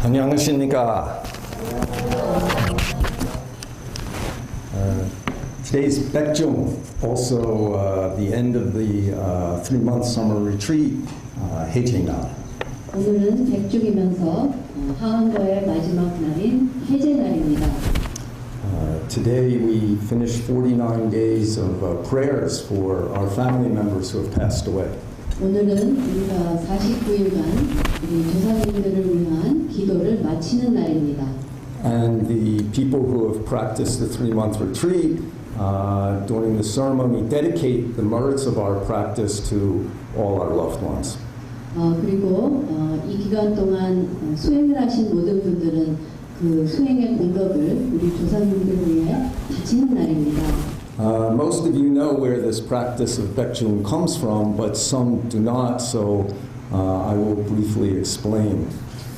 안녕하십니까. Today's Baekjung, also the end of the 3-month summer retreat, 해제날. 오늘은 백중이면서 하원거의 마지막 날인 해제날입니다. Today we finished 49 days of prayers for our family members who have passed away. 오늘은 우리가 49일간 우리 조상님들을 위한 기도를 마치는 날입니다. And the people who have practiced the 3-month retreat during the ceremony dedicate the merits of our practice to all our loved ones. 그리고 이 기간 동안 수행을 하신 모든 분들은 그 수행의 공덕을 우리 조상님들을 위해 바치는 날입니다. Most of you know where this practice of Baekjung comes from, but some do not, so I will briefly explain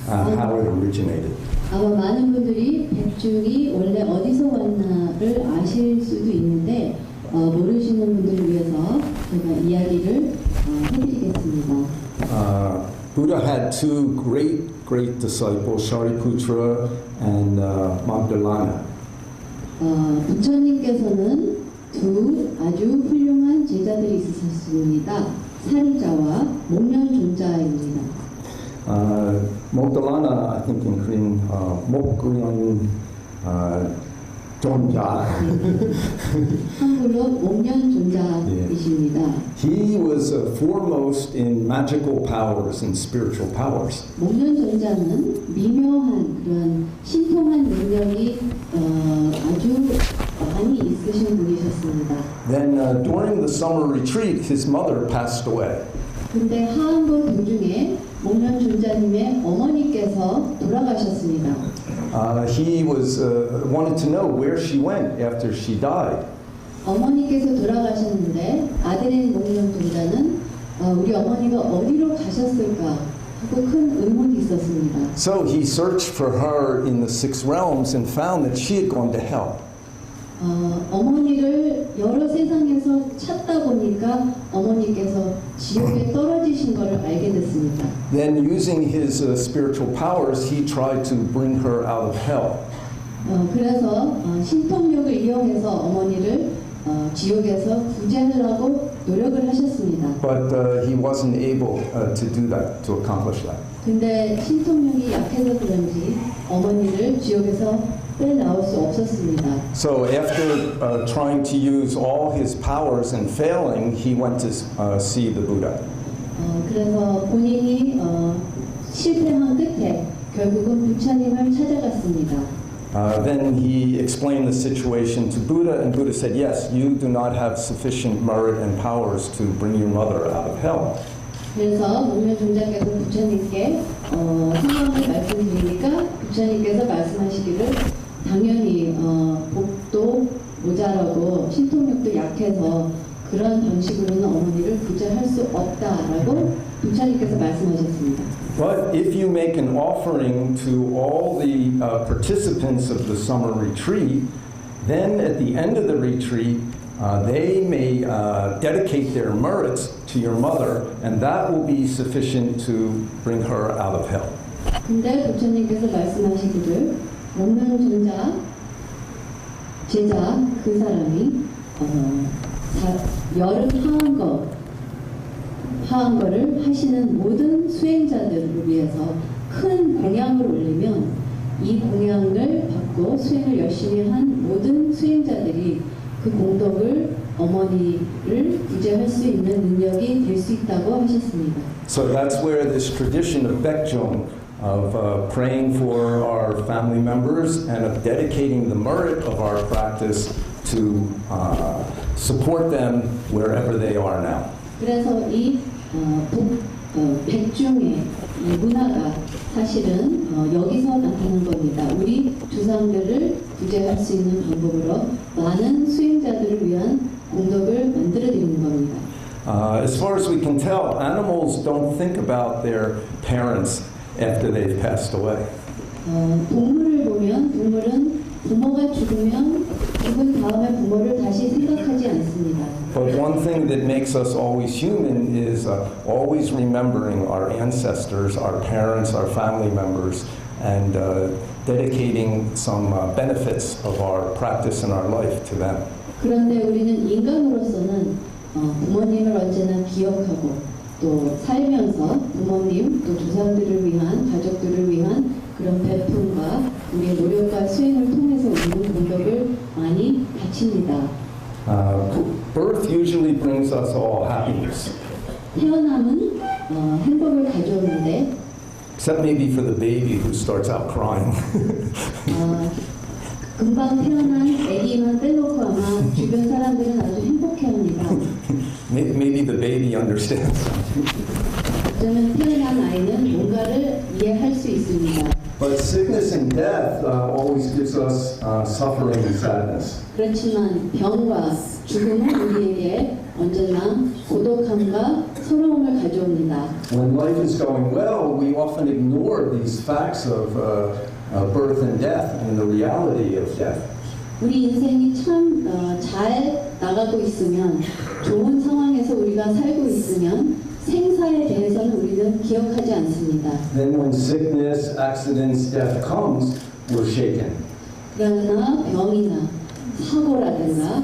how it originated. 아마 많은 분들이 백중이 원래 어디서 왔나를 아실 수도 있는데 모르시는 분들을 위해서 제가 이야기를 해드리겠습니다. Buddha had two great disciples, Shariputra and Magdalena. 부처님께서는 두 아주 훌륭한 제자들이 있으셨습니다. 사리자와 목련종자입니다. Magdalena, I think in Korean, 목련 종자. 한글로 목련종자이십니다. He was foremost in magical powers and spiritual powers. 목련종자는 미묘한 그런 신통한 능력이 아주 많이 있으신 분이셨습니다. Then during the summer retreat, his mother passed away. 근데 하원거 도중에 목련종자님의 어머니께서 돌아가셨습니다. He wanted to know where she went after she died. 어머니께서 돌아가셨는데 아들인 목련종자는 우리 어머니가 어디로 가셨을까 하고 큰 의문이 있었습니다. So he searched for her in the 6 realms and found that she had gone to hell. 어머니를 여러 세상에서 찾다 보니까 어머니께서 지옥에 떨어지신 것을 알게 됐습니다. Then using his spiritual powers, he tried to bring her out of hell. 그래서 신통력을 이용해서 어머니를 지옥에서 구제하려고 노력을 하셨습니다. But he wasn't able to do that, to accomplish that. 근데 신통력이 약해서 그런지 어머니를 지옥에서 빼나올 수 없었습니다. So after trying to use all his powers and failing, he went to see the Buddha. 그래서 본인이 실패한 끝에 결국은 부처님을 찾아갔습니다. Then he explained the situation to Buddha, and Buddha said, yes, you do not have sufficient merit and powers to bring your mother out of hell. 그래서 목련종자께서 부처님께 상황을 말씀드리니까 부처님께서 말씀하시기를 당연히 복도 모자라고 신통력도 약해서 그런 방식으로는 어머니를 구제할 수 없다라고 부처님께서 말씀하셨습니다. But if you make an offering to all the participants of the summer retreat, then at the end of the retreat, they may dedicate their merits to your mother, and that will be sufficient to bring her out of hell. 근데 부처님께서 말씀하시기를 목련종자 제자 그 사람이 여름 하원거를 하시는 모든 수행자들을 위해서 큰 공양을 올리면 이 공양을 받고 수행을 열심히 한 모든 수행자들이 그 공덕을 어머니를 구제할 수 있는 능력이 될 수 있다고 하셨습니다. So that's where this tradition of Baekjung, of praying for our family members and of dedicating the merit of our practice to support them wherever they are now. 그래서 이 백중의 이 문화가 사실은 여기서 나타난 겁니다. 우리 조상들을 구제할 수 있는 방법으로 많은 수행자들을 위한 공덕을 만들어드리는 겁니다. As far as we can tell, animals don't think about their parents after they've passed away. 동물을 보면 동물은 부모가 죽으면 죽은 다음에 부모를 다시 생각하지 않습니다. But one thing that makes us always human is always remembering our ancestors, our parents, our family members, and dedicating some benefits of our practice and our life to them. 그런데 우리는 인간으로서는 부모님을 언제나 기억하고 또 살면서 부모님 또 조상들을 위한 가족들을 위한 그런 베품과 우리의 노력과 수행을 통해서 우리는 공덕을 많이 바칩니다. Birth usually brings us all happiness, 태어남은 행복을 가져오는데 except maybe for the baby who starts out crying. 금방 태어난 아기만 빼놓고 아마 주변 사람들은 아주 행복해합니다. Maybe the baby understands. 어쩌면 태어난 아이는 뭔가를 이해할 수 있습니다. But sickness and death always gives us suffering and sadness. 그렇지만 병과 죽음은 우리에게 언제나 고독함과 서러움을 가져옵니다. When life is going well, we often ignore these facts of birth and death and the reality of death. 우리 인생이 참 잘 나가고 있으면 좋은 상황에서 우리가 살고 있으면 생사에 대해서는 우리는 기억하지 않습니다. Then when sickness, accidents, death comes, we're shaken. 그러나 병이나 사고라든가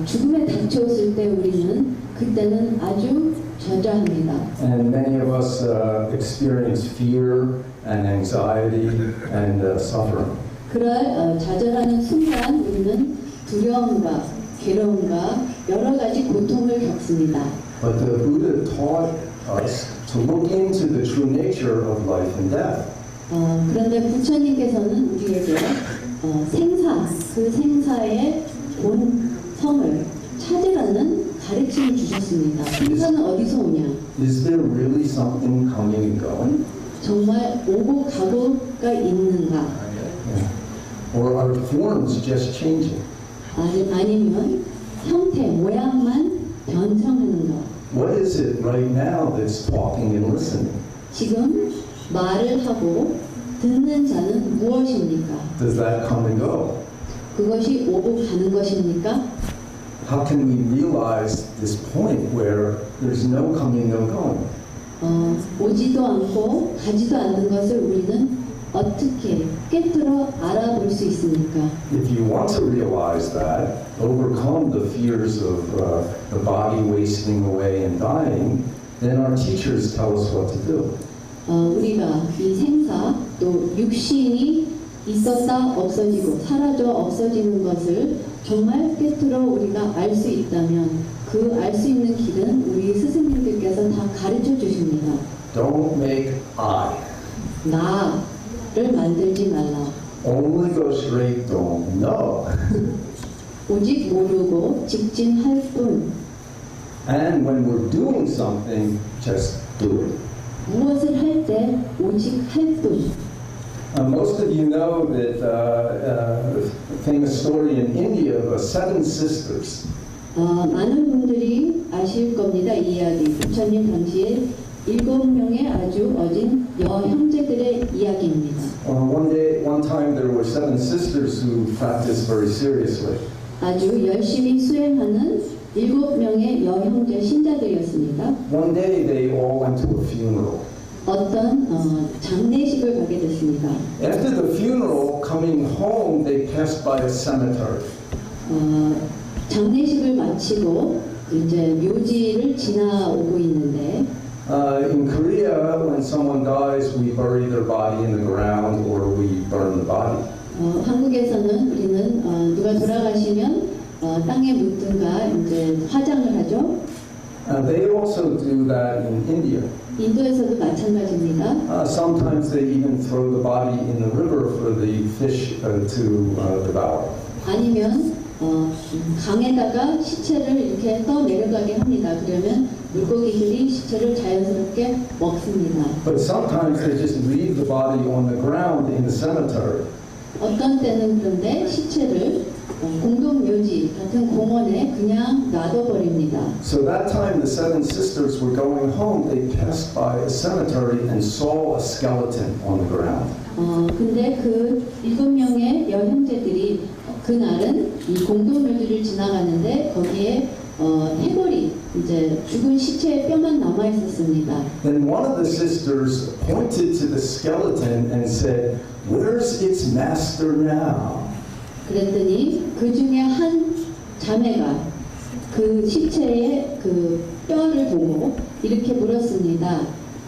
죽음에 닥쳐왔을 때 우리는 그때는 아주 저자합니다. And many of us experience fear and anxiety and suffering. 그럴 좌절하는 순간 우리는 두려움과 괴로움과 여러 가지 고통을 겪습니다. But the Buddha taught us to look into the true nature of life and death. 그런데 부처님께서는 우리에게 그 생사의 본성을 찾으라는 가르침을 주셨습니다. 생사는 어디서 오냐? Is there really something coming and going? 정말 오고 가고가 있는가? Or are forms just changing? 아니면 형태, 모양만 변성하는가? What is it right now that's talking and listening? 지금 말을 하고 듣는 자는 무엇입니까? Does that come and go? 그것이 오고 가는 것입니까? How can we realize this point where there's no coming, no going? 오지도 않고 가지도 않는 것을 우리는 어떻게 깨뜨려 알아볼 수 있습니까? If you want to realize that, overcome the fears of the body wasting away and dying, then our teachers tell us what to do. 우리가 이 생사 또 육신이 있었다 없어지고 사라져 없어지는 것을 정말 깨뜨려 우리가 알 수 있다면 그 알 수 있는 길은 우리 스승님들께서 다 가르쳐 주십니다. Don't make I. 나를 만들지 말라. Only go straight, don't know. 오직 모르고 직진할 뿐. And when we're doing something, just do it. 무엇을 할 때 오직 할 뿐. Most of you know that famous story in India of seven sisters. 많은 분들이 아실 겁니다. 이 이야기. 부처님 당시에 7명의 아주 어진 여형제들의 이야기입니다. One time there were seven sisters who practiced very seriously. 아주 열심히 수행하는 7명의 여형제 신자들이었습니다. One day they all went to a funeral. 어떤 장례식을 가게 됐습니다. After the funeral, coming home, they passed by a cemetery. 장례식을 마치고 이제 묘지를 지나오고 있는데 In Korea, when someone dies, we bury their body in the ground or we burn the body. 한국에서는 우리는 누가 돌아가시면 땅에 묻든가 이제 화장을 하죠. They also do that in India. 인도에서도 마찬가지입니다. Sometimes they even throw the body in the river for the fish to devour. 아니면 강에다가 시체를 이렇게 떠 내려가게 합니다. 그러면 물고기들이 시체를 자연스럽게 먹습니다. But sometimes they just leave the body on the ground in the cemetery. 어떤 때는 그런데 시체를 공동묘지 같은 공원에 그냥 놔둬버립니다. So that time the seven sisters were going home, they passed by a cemetery and saw a skeleton on the ground. 근데 그 7명의 여형제들이 그날은 이 공동묘지를 지나가는데 거기에 해골이 이제 죽은 시체의 뼈만 남아 있었습니다. Then one of the sisters pointed to the skeleton and said, "Where's its master now?" 그랬더니 그 중에 한 자매가 그 시체의 그 뼈를 보고 이렇게 물었습니다.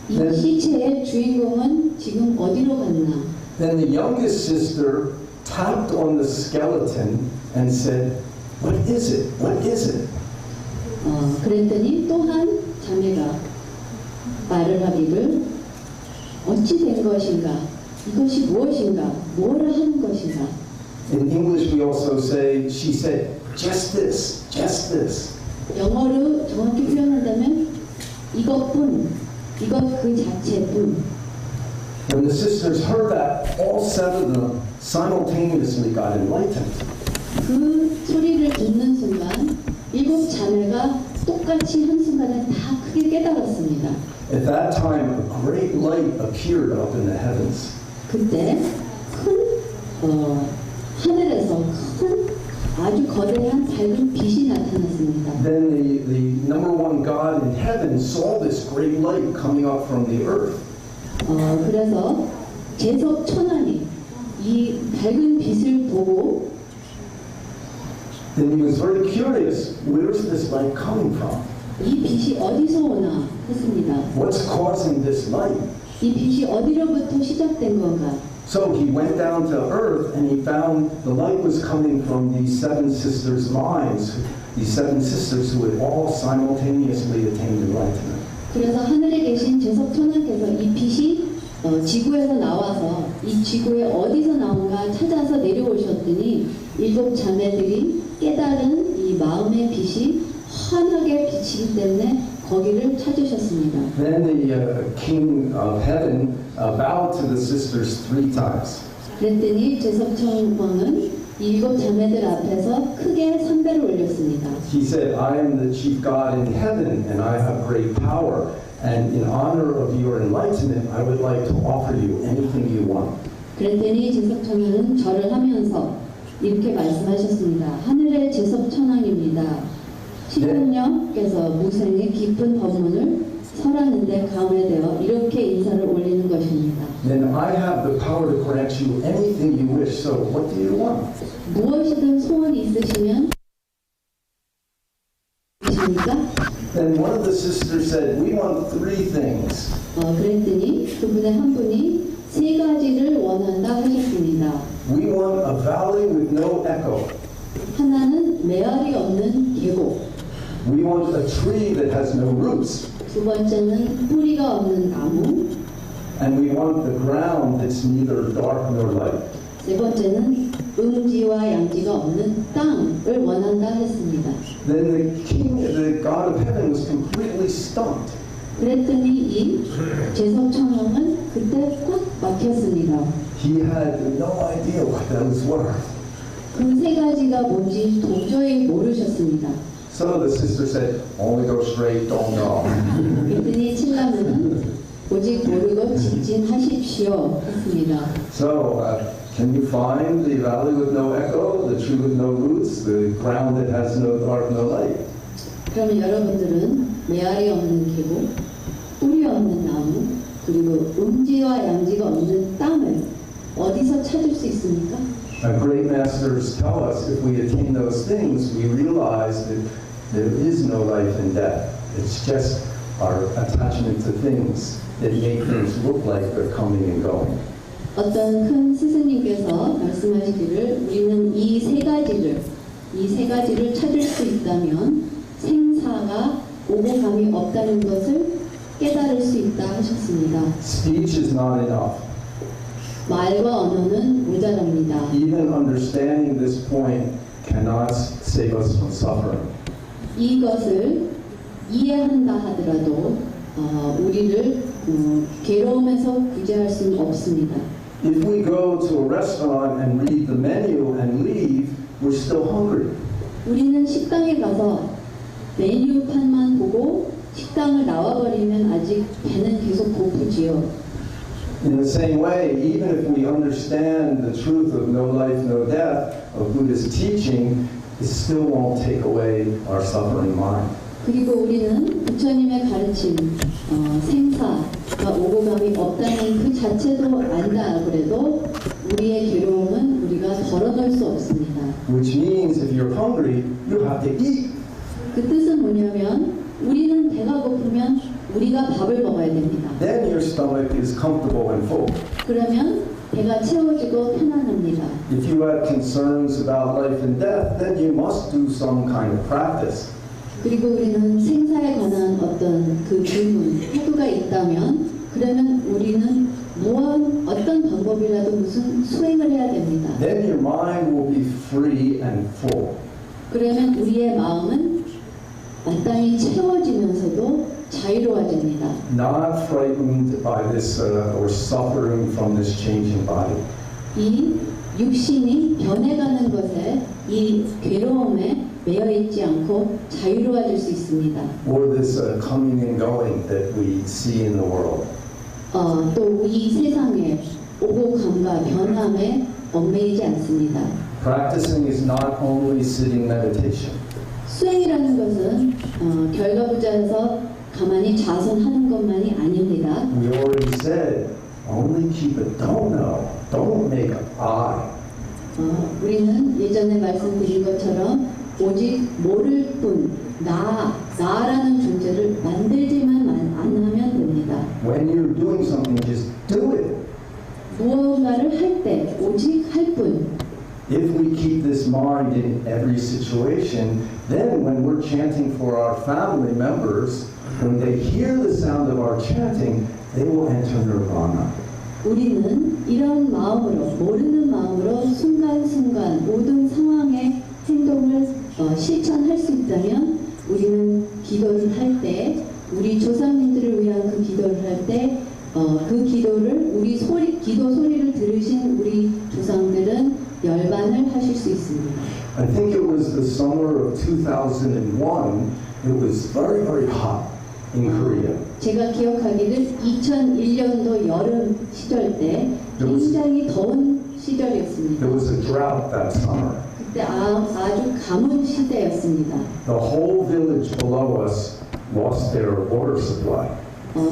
이 네. 시체의 주인공은 지금 어디로 갔나? Then the youngest sister tapped on the skeleton and said, "What is it? What is it?" 그랬더니 또 한 자매가 말을 하기를 어찌 된 것인가? 이것이 무엇인가? 뭐를 하는 것인가? In English, we also say, she said, "Just this, just this." 영어로 정확히 표현한다면 이것뿐, 이것 그 자체뿐. When the sisters heard that, all seven of them simultaneously got enlightened. 그 소리를 듣는 순간 일곱 자매가 똑같이 한순간에 다 크게 깨달았습니다. At that time, a great light appeared up in the heavens. 그때 큰 하늘에서 큰 아주 거대한 밝은 빛이 나타났습니다. Then the number one God in heaven saw this great light coming up from the earth. 그래서 제석 천왕이 이 밝은 빛을 보고 Then he was very curious, where's this light coming from? 이 빛이 어디서 오나 했습니다. What's causing this light? 이 빛이 어디로부터 시작된 건가? So he went down to earth and he found the light was coming from these seven sisters' minds, these seven sisters who had all simultaneously attained enlightenment. 그래서 하늘에 계신 제석 천왕께서 이 빛이 지구에서 나와서 이 지구에 어디서 나온가 찾아서 내려오셨더니 일곱 자매들이 깨달은 이 마음의 빛이 환하게 비치기 때문에 거기를 찾으셨습니다. Then the king of heaven bowed to the sisters 3 times. 그랬더니 제석 천왕은 일곱 자매들 앞에서 크게 삼배를 올렸습니다. He said, "I am the chief God in heaven and I have great power. And in honor of your enlightenment, I would like to offer you anything you want." 그랬더니 제석 천왕은 절을 하면서 이렇게 말씀하셨습니다. 하늘의 제석 천왕입니다. 신령께서 무생의 깊은 법문을 설하는데 감회되어 이렇게 인사를 올리는 것입니다. Then I have the power to grant you anything you wish. So what do you want? 무엇이든 소원이 있으시면 있습니까? Then one of the sisters said, "We want 3 things." 그랬더니 그분의 한 분이 세 가지를 원한다 하셨습니다. We want a valley with no echo. 하나는 메아리 없는 계곡, We want a tree that has no roots. 두 번째는 뿌리가 없는 나무, And we want the ground that's neither dark nor light. 세 번째는 음지와 양지가 없는 땅을 원한다 했습니다. Then the king, the God of heaven, was completely stumped. 그랬더니 이 제석 천왕은 그때 꽉 막혔습니다. He had no idea what those were. 그 세 가지가 뭔지 도저히 모르셨습니다. Some of the sisters said, "Only go straight, don't know." 그랬더니 신라는 오직 모르고 직진하십시오 했습니다. So, can you find the valley with no echo, the tree with no roots, the ground that has no dark, no light? 그러면 여러분들은 메아리 없는 계곡, 뿌리 없는 나무, 그리고 음지와 양지가 없는 땅을 어디서 찾을 수 있습니까? Our great masters tell us if we attain those things, we realize that there is no life in death. It's just our attachment to things that make things look like they're coming and going. 어떤 큰 스승님께서 말씀하시기를 우리는 이 세 가지를 찾을 수 있다면 생사가 오고 감이 없다는 것을 깨달을 수 있다 하셨습니다. Speech is not enough. 말과 언어는 모자랍니다. Even understanding this point cannot save us from suffering. 이것을 이해한다 하더라도 우리를 괴로움에서 구제할 수는 없습니다. If we go to a restaurant and read the menu and leave, we're still hungry. 우리는 식당에 가서 메뉴판만 보고 식당을 나와버리면 아직 배는 계속 고프지요. In the same way, even if we understand the truth of no life, no death, of Buddhist teaching, it still won't take away our suffering mind. 그리고 우리는 부처님의 가르침, 생사가 오고 감이 없다는 그 자체도 안다 그래도 우리의 괴로움은 우리가 덜어놓을 수 없습니다. Which means if you're hungry, you have to eat. 그 뜻은 뭐냐면 우리는 배가 고프면 우리가 밥을 먹어야 됩니다. Then your stomach is comfortable and full. 그러면 배가 채워지고 편안합니다. If you have concerns about life and death, then you must do some kind of practice. 그리고 우리는 생사에 관한 어떤 그 질문, 태도가 있다면 그러면 우리는 어떤 방법이라도 무슨 수행을 해야 됩니다. Then your mind will be free and full. 그러면 우리의 마음은 마땅히 채워지면서도 자유로워집니다. Not frightened by this or suffering from this changing body. 이 육신이 변해가는 것에 이 괴로움에 매여 있지 않고 자유로워질 수 있습니다. Or this coming and going that we see in the world. 또 이 세상에 오고 감과 변함에 얽매이지 않습니다. Practicing is not only sitting meditation. 수행이라는 것은 결과부자에서 가만히 좌선하는 것만이 아닙니다. We already said, only keep it. Don't know. Don't make an I. 우리는 예전에 말씀드린 것처럼 오직 모를 뿐 나라는 존재를 만들지만 안 하면 됩니다. When you're doing something, just do it. 무언가를 할 때 오직 할 뿐. If we keep this mind in every situation, then when we're chanting for our family members, when they hear the sound of our chanting, they will enter nirvana. 우리는 이런 마음으로 모르는 마음으로 순간순간 모든 상황의 행동을 실천할 수 있다면 우리는 기도를 할 때 우리 조상님들을 위한 그 기도를 할 때 그 기도를 기도 소리를 들으신 우리 조상들은 열반을 하실 수 있습니다. I think it was the summer of 2001. It was very, very hot in Korea. 제가 기억하기를 2001년도 여름 시절 때 굉장히 더운 시절이었습니다. There was a drought that summer. 그때 아주 가뭄 시대였습니다. The whole village below us lost their water supply.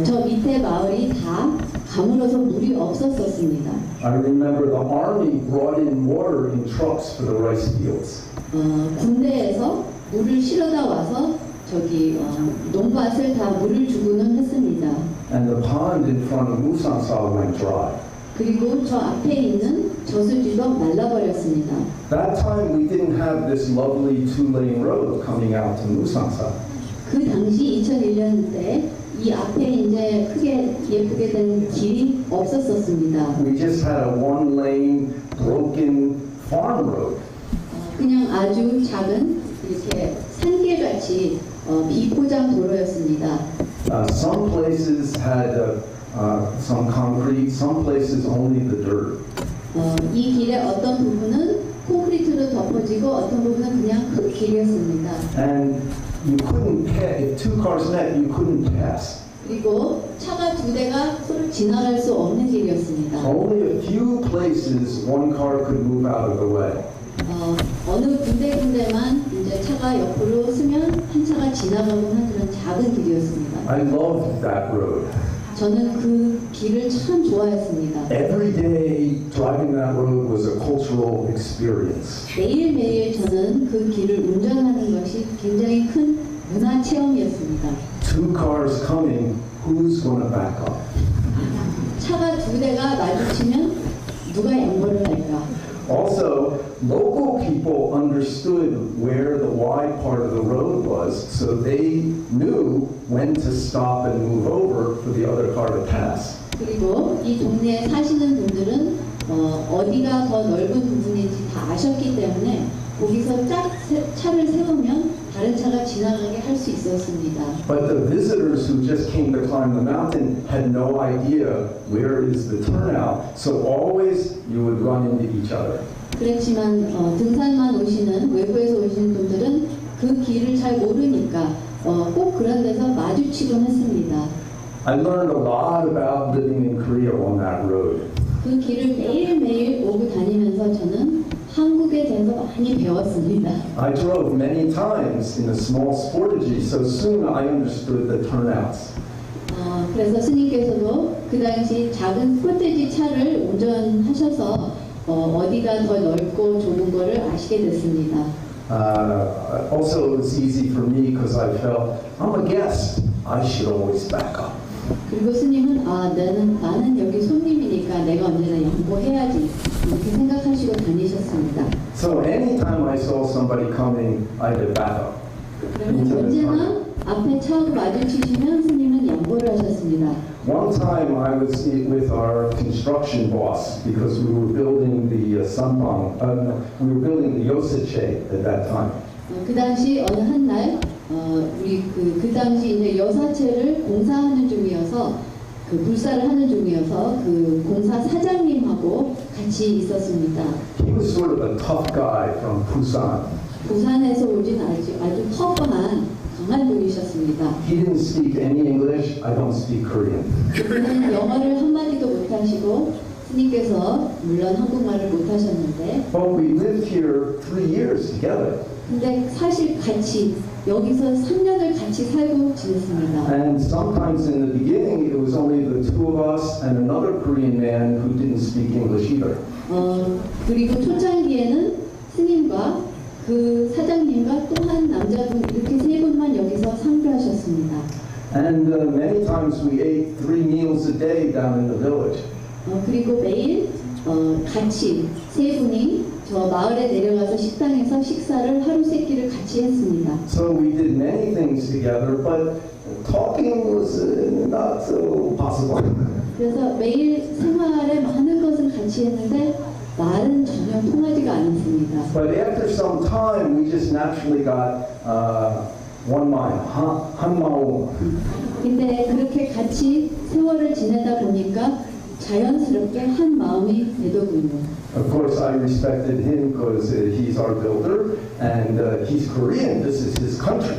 저 밑에 마을이 다 가물어서 물이 없었었습니다. I remember the army brought in water in trucks for the rice fields. 군대에서 물을 실어다 와서 농밭을 다 물을 주고는 했습니다. And the pond in front of Musansal went dry. 그리고 저 앞에 있는 저수지도 말라버렸습니다. That time we didn't have this lovely two-lane road coming out to Musansal. 그 당시 2001년 때 이 앞에 이제 크게 예쁘게 된 길이 없었었습니다. We just had a one-lane broken farm road. 그냥 아주 작은 이렇게 산길같이 비포장 도로였습니다. Some places had some concrete, some places only the dirt. 이 길의 어떤 부분은 콘크리트로 덮어지고 어떤 부분은 그냥 흙 길이었습니다. And you couldn't pass, if two cars met, you couldn't pass. 그리고 차가 두 대가 서로 지나갈 수 없는 길이었습니다. Only a few places one car could move out of the way. 어느 군데군데만 이제 차가 옆으로 쓰면 한 차가 지나가고 한 그런 작은 길이었습니다. I loved that road. 저는 그 길을 참 좋아했습니다. Every day driving that road was a cultural experience. 매일매일 저는 그 길을 운전하는 것이 굉장히 큰 문화 체험이었습니다. Two cars coming, who's going to back up? 차가 두 대가 마주치면 누가 양보를 할까? Also, local people understood where the wide part of the road was, so they knew when to stop and move over for the other car to pass. 그리고 이 동네에 사시는 분들은 어디가 더 넓은 부분인지 다 아셨기 때문에 거기서 차를 세우면 다른 차가 지나가게 할 수 있었습니다. But the visitors who just came to climb the mountain had no idea where is the turnout, so always you would run into each other. 그렇지만 등산만 오시는 외부에서 오시는 분들은 그 길을 잘 모르니까 꼭 그런 데서 마주치곤 했습니다. I learned a lot about living in Korea on that road. 그 길을 매일매일 오고 다니면서 저는 한국 한국에 대해서 많이 배웠습니다. I drove many times in a small Sportage, so soon I understood the turnouts. 그래서 스님께서도 그 당시 작은 스포티지 차를 운전하셔서 어디가 더 넓고 좁은 거를 아시게 됐습니다. Also, it was easy for me because I felt I'm a guest. I should always back up. 그리고 스님은 나는 여기 손님이니까 내가 언제나 양보해야지 이렇게 생각하시고 다니셨습니다. So anytime I saw somebody coming, I had to back up. 그러면 언제나 앞에 차하고 마주치시면 스님은 양보를 하셨습니다. One time I was with our construction boss because we were building the we were building the Yoseche at that time. 그 당시 어느 한 날 우리 그 당시 이제 여사체를 공사하는 중이어서 그 불사를 하는 중이어서 그 공사 사장님하고 같이 있었습니다. He was sort of a tough guy from Busan. 부산에서 오진 아주 터프한 강한 분이셨습니다. He didn't speak any English. I don't speak Korean. 그분은 영어를 한마디도 못하시고 스님께서 물론 한국말을 못하셨는데 But we lived here 3 years together. 근데 사실 같이 여기서 3년을 같이 살고 지냈습니다. And sometimes in the beginning it was only the two of us and another Korean man who didn't speak English either. 그리고 초창기에는 스님과 그 사장님과 또 한 남자분 이렇게 세 분만 여기서 상주하셨습니다. And many times we ate 3 meals a day down in the village. 그리고 매일 같이 세 분이 저 마을에 내려가서 식당에서 식사를 하루 세 끼를 같이 했습니다. So we did many things together, but talking was not so possible. 그래서 매일 생활에 많은 것을 같이 했는데 말은 전혀 통하지가 않았습니다. But after some time, we just naturally got one mind, 한 마음. 근데 그렇게 같이 세월을 지내다 보니까 자연스럽게 한 마음이 되더군요. Of course, I respected him because he's our builder and he's Korean. This is his country.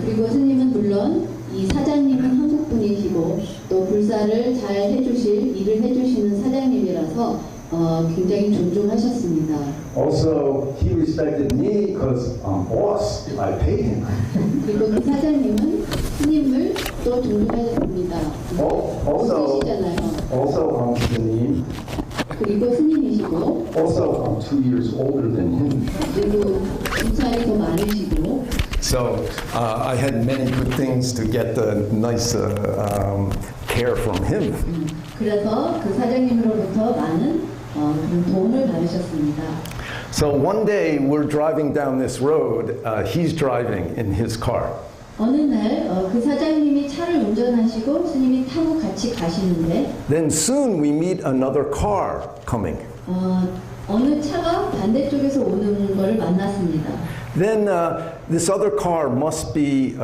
그리고 스님은 물론 이 사장님은 한국 분이시고 또 불사를 잘 해주실 일을 해주시는 사장님이라서 굉장히 존중하셨습니다. Also, he respected me because I'm boss. I paid him. 그리고 그 사장님은 스님을 또 존중하셨습니다. 보스시잖아요. Also, I'm 스님. 그리고 스님이시고 Also, I'm 2 years older than him. 그리고 2살이 더 많으시고. So I had many good things to get the nice care from him. 그래서 그 사장님으로부터 많은 그런 도움을 받으셨습니다. So one day we're driving down this road. He's driving in his car. 어느 날 그 사장님이 차를 운전하시고 스님이 타고 같이 가시는데 Then soon we meet another car coming. 어느 차가 반대쪽에서 오는 것을 만났습니다. Then this other car must be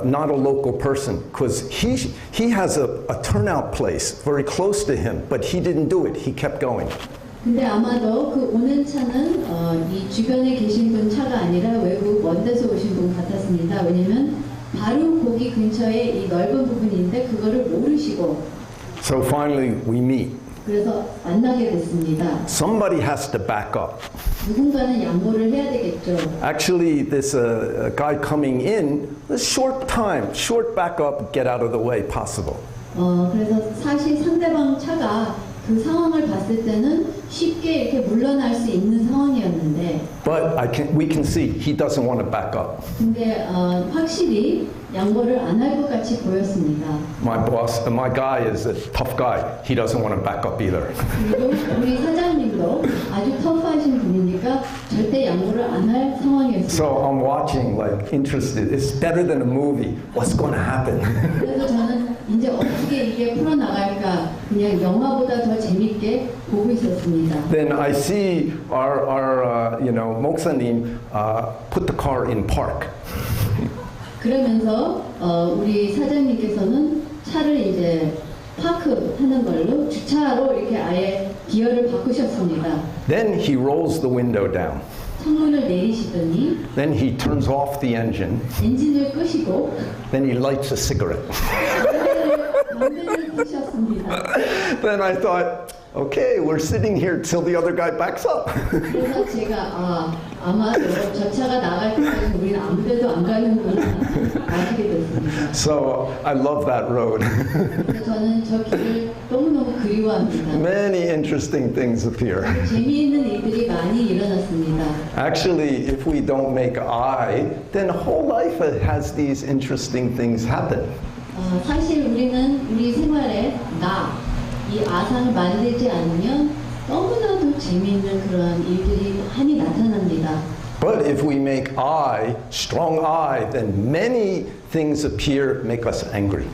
not a local person because he has a turnout place very close to him, but he didn't do it. He kept going. 근데 아마도 그 오는 차는 이 주변에 계신 분 차가 아니라 외국 먼 데서 오신 분 같았습니다. 왜냐면 바로 거기 근처에 이 넓은 부분인데 그거를 모르시고. So finally we meet. 그래서 만나게 됐습니다. Somebody has to back up. 누군가는 양보를 해야 되겠죠. Actually, this guy coming in, a short time, short back up, get out of the way, possible. 그래서 사실 상대방 차가 그 상황을 봤을 때는 쉽게 이렇게 물러날 수 있는 상황이었는데. But we can see he doesn't want to back up. 근데 확실히 양보를 안 할 것 같이 보였습니다. My guy is a tough guy. He doesn't want to back up either. 그리고 우리 사장님도 아주 터프하신 분이니까 절대 양보를 안 할 상황이었습니다. So I'm watching, like interested. It's better than a movie. What's going to happen? 그래서 저는 이제 어떻게 이게 풀어 나갈까 그냥 영화보다 더 재밌게 보고 있었습니다. Then I see our 목사님 put the car in park. 그러면서 우리 사장님께서는 차를 이제 파크하는 걸로 주차로 이렇게 아예 기어를 바꾸셨습니다. Then he rolls the window down. 창문을 내리시더니 Then he turns off the engine. 엔진을 끄시고 Then he lights a cigarette. 담배를 담배를 피셨습니다. Then I thought, okay, we're sitting here till the other guy backs up. 그래서 제가 아마도 저 차가 나갈 때까지 우리는 아무데도 안 가는구나 아시게 됐습니다. So I love that road. 그래서 저는 저 길을 너무너무 그리워합니다. Many interesting things appear. 재미있는 일들이 많이 일어났습니다. Actually, if we don't make I, then whole life has these interesting things happen. 사실 우리는 우리 생활에 이 아상을 만들지 않으면 너무나도 재미있는 그런 일들이 많이 나타납니다. But if we make I, strong I, then many things appear, make us angry.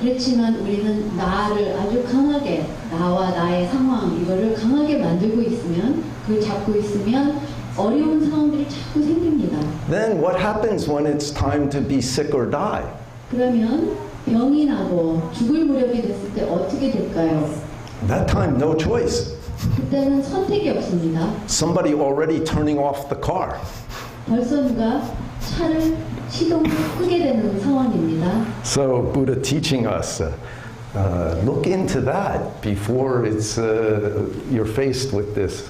그렇지만 우리는 나를 아주 강하게, 나와 나의 상황, 이거를 강하게 만들고 있으면, 그걸 잡고 있으면 어려운 상황들이 자꾸 생깁니다. Then what happens when it's time to be sick or die? 그러면 병이 나고 죽을 무렵이 됐을 때 어떻게 될까요? That time, no choice. 그때는 선택이 없습니다. Somebody already turning off the car. 벌써 누가 차를 시동을 끄게 되는 상황입니다. So Buddha teaching us, look into that before it's you're faced with this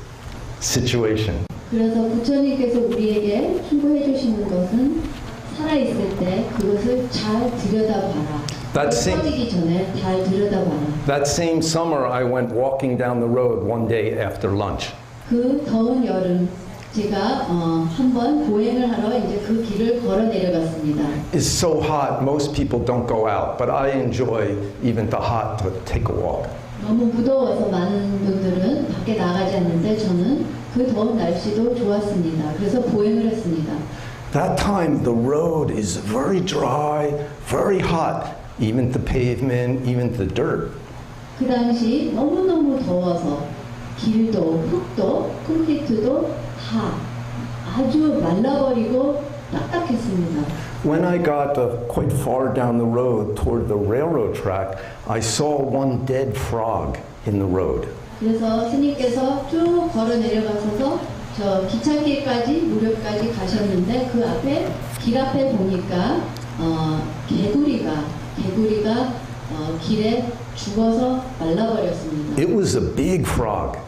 situation. 그래서 부처님께서 우리에게 충고해 주시는 것은 살아있을 때 그것을 잘 들여다봐라. 터지기 전에 잘 들여다봐라. That same summer, I went walking down the road one day after lunch. 그 더운 여름 제가 한번 보행을 하러 이제 그 길을 걸어 내려갔습니다. It's so hot, most people don't go out, but I enjoy even the hot to take a walk. 너무 무더워서 많은 분들은 밖에 나가지 않는데 저는 그 더운 날씨도 좋았습니다. 그래서 보행을 했습니다. That time the road is very dry, very hot, even the pavement, even the dirt. 그 당시 너무너무 더워서 길도, 흙도, 콘크리트도 다 아주 말라버리고 딱딱했습니다. When I got quite far down the road toward the railroad track, I saw one dead frog in the road. 그래서 스님께서 쭉 걸어 내려가셔서 저 기찻길까지 무렵까지 가셨는데 그 앞에 길 앞에 보니까 개구리가 길에 죽어서 말라버렸습니다. It was a big frog.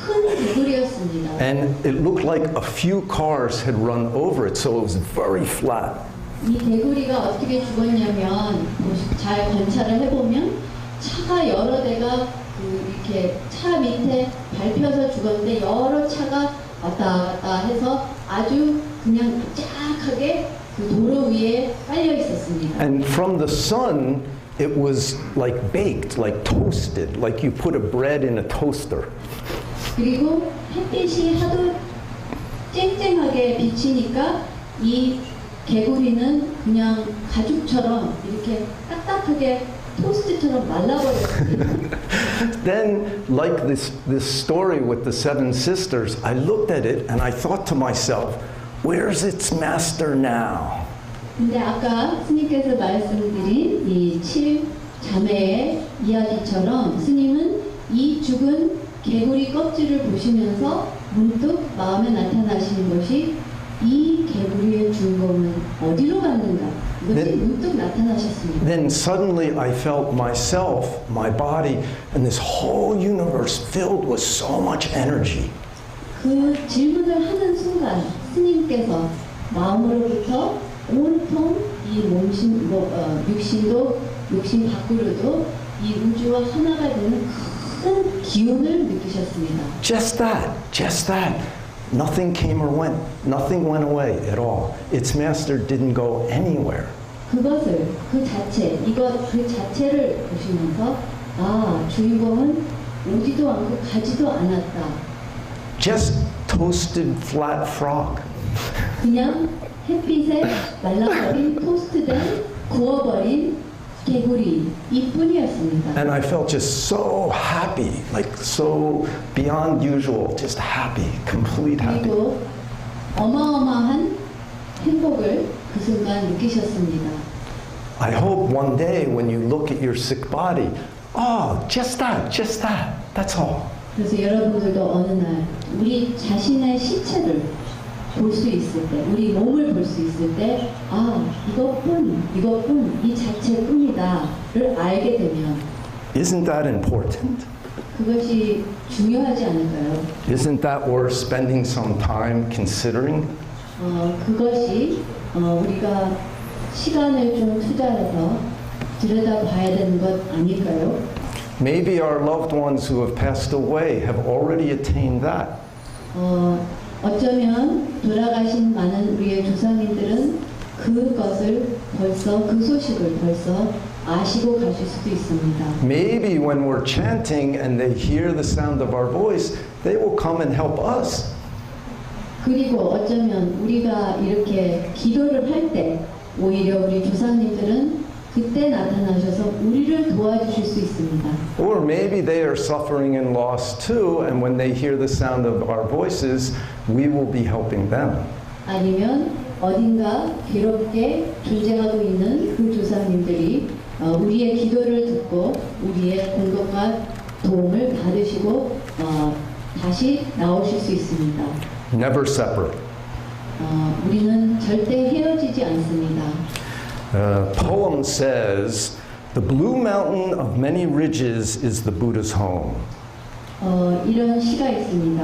큰 개구리였습니다. And it looked like a few cars had run over it, so it was very flat. 이 개구리가 어떻게 죽었냐면 잘 관찰을 해보면 차가 여러 대가 이렇게 차 밑에 밟혀서 죽었는데 여러 차가 왔다 갔다 해서 아주 그냥 쫙하게 그 도로 위에 깔려 있었습니다. And from the sun, it was like baked, like toasted, like you put a bread in a toaster. 그리고 햇빛이 하도 쨍쨍하게 비치니까 이 개구리는 그냥 가죽처럼 이렇게 딱딱하게 토스트처럼 말라버렸습니다. Then, like this story with the seven sisters, I looked at it and I thought to myself, where's its master now? 근데 아까 스님께서 말씀드린 이 7자매의 이야기처럼 스님은 이 죽은 개구리 껍질을 보시면서 문득 마음에 나타나시는 것이 이 개구리의 주인공은 어디로 갔는가? 이것이 문득 나타나셨습니다. Then suddenly I felt myself, my body, and this whole universe filled with so much energy. 그 질문을 하는 순간 스님께서 마음으로부터 온통 이 육신도 육신 밖으로도 이 우주와 하나가 되는 큰 기운을 느끼셨습니다. Just that. Nothing came or went. Nothing went away at all. Its master didn't go anywhere. 그것을 그 자체를 보시면서 주인공은 오지도 않고 가지도 않았다. Just toasted flat frog. 그냥 햇빛에 말라버린 토스트된 구워버린 개구리 이뿐이었습니다. And I felt just so happy, like so beyond usual, just happy, complete happy. 그리고 어마어마한 행복을 그 순간 느끼셨습니다. I hope one day when you look at your sick body, just that, that's all. 그래서 여러분들도 어느 날 우리 자신의 시체를 볼 수 있을 때, 우리 몸을 볼 수 있을 때, 아, 이것뿐, 이 자체뿐이다를 알게 되면 Isn't that important? 그것이 중요하지 않을까요? Isn't that worth spending some time considering? 그것이 우리가 시간을 좀 투자해서 들여다봐야 되는 것 아닐까요? Maybe our loved ones who have passed away have already attained that. 어쩌면 돌아가신 많은 우리의 조상님들은 그것을 벌써 그 소식을 벌써 아시고 가실 수도 있습니다. Maybe when we're chanting and they hear the sound of our voice, they will come and help us. 그리고 어쩌면 우리가 이렇게 기도를 할 때 오히려 우리 조상님들은 그때 나타나셔서 우리를 도와주실 수 있습니다. Or maybe they are suffering and loss too, and when they hear the sound of our voices, we will be helping them. 아니면 어딘가 괴롭게 존재하고 있는 그 조상님들이 우리의 기도를 듣고 우리의 공덕과 도움을 받으시고 다시 나오실 수 있습니다. Never separate. 우리는 절대 헤어지지 않습니다. Poem says, "The blue mountain of many ridges is the Buddha's home." 이런 시가 있습니다.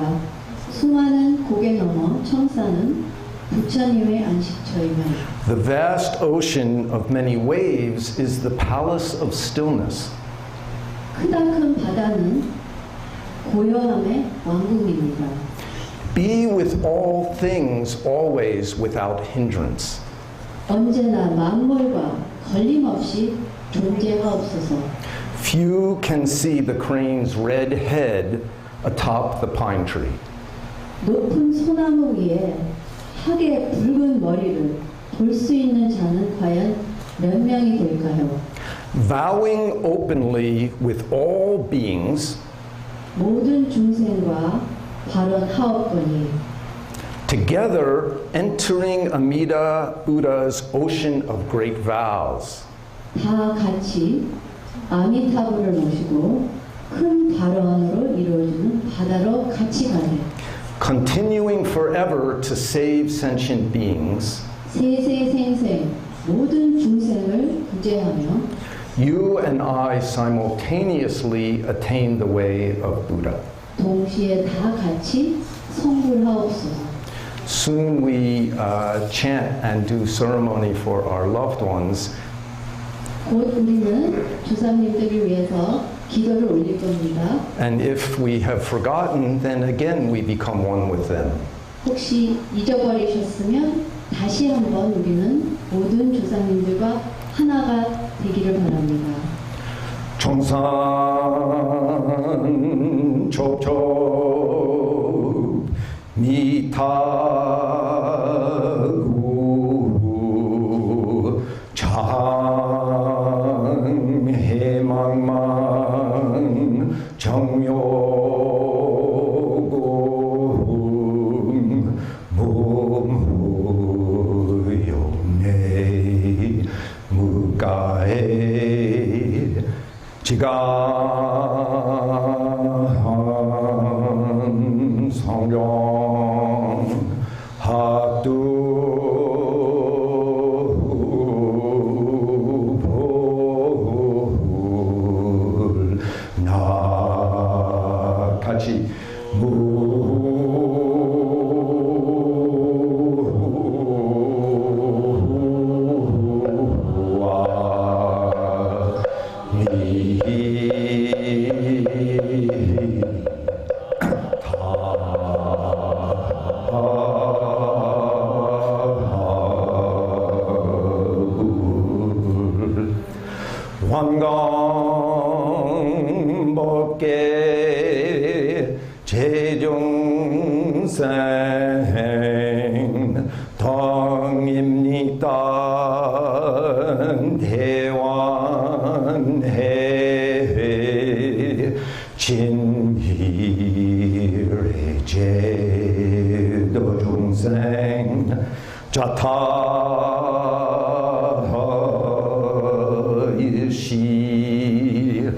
수많은 고개 넘어 청사는 부처님의 안식처이며 The vast ocean of many waves is the palace of stillness. 크다 큰 바다는 고요함의 왕궁입니다. Be with all things always without hindrance. 언제나 만물과 걸림없이 존재하옵소서. Few can see the crane's red head atop the pine tree. 높은 소나무 위에 학의 붉은 머리를 볼 수 있는 자는 과연 몇 명이 될까요? Vowing openly with all beings, 모든 중생과 발언하옵거니 together entering Amida Buddha's ocean of great vows. 다 같이 아미타부를 모시고 큰 발언으로 이루어지는 바다로 같이 가래. Continuing forever to save sentient beings, 세세생생 모든 중생을 구제하며 you and I simultaneously attain the way of Buddha. 동시에 다 같이 성불하옵소서. Soon we chant and do ceremony for our loved ones, 곧 우리는 조상님들을 위해서 기도를 올릴 겁니다. and if we have forgotten, then again we become one with them. 혹시 잊어버리셨으면 다시 한번 우리는 모든 조상님들과 하나가 되기를 바랍니다. 정산 촉촉 미타구 장해망망 정묘공 몸무용내 무가에 지간 성령 학두 볼 나같이 환강법계 제중생 당입니다 대환해 진일의 제도 중생 자타일시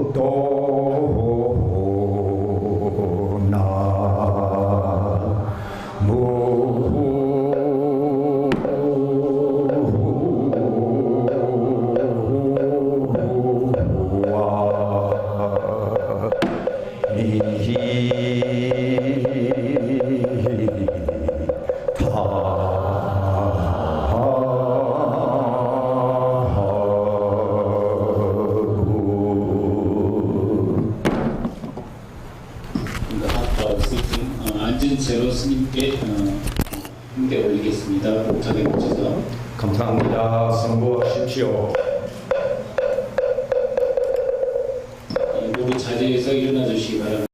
성보도 스님 앉은 채로 스님께 함께 올리겠습니다. 부탁에 붙여서. 감사합니다. 선고하십시오. 모두 자리에서 일어나 주시기 바랍니다.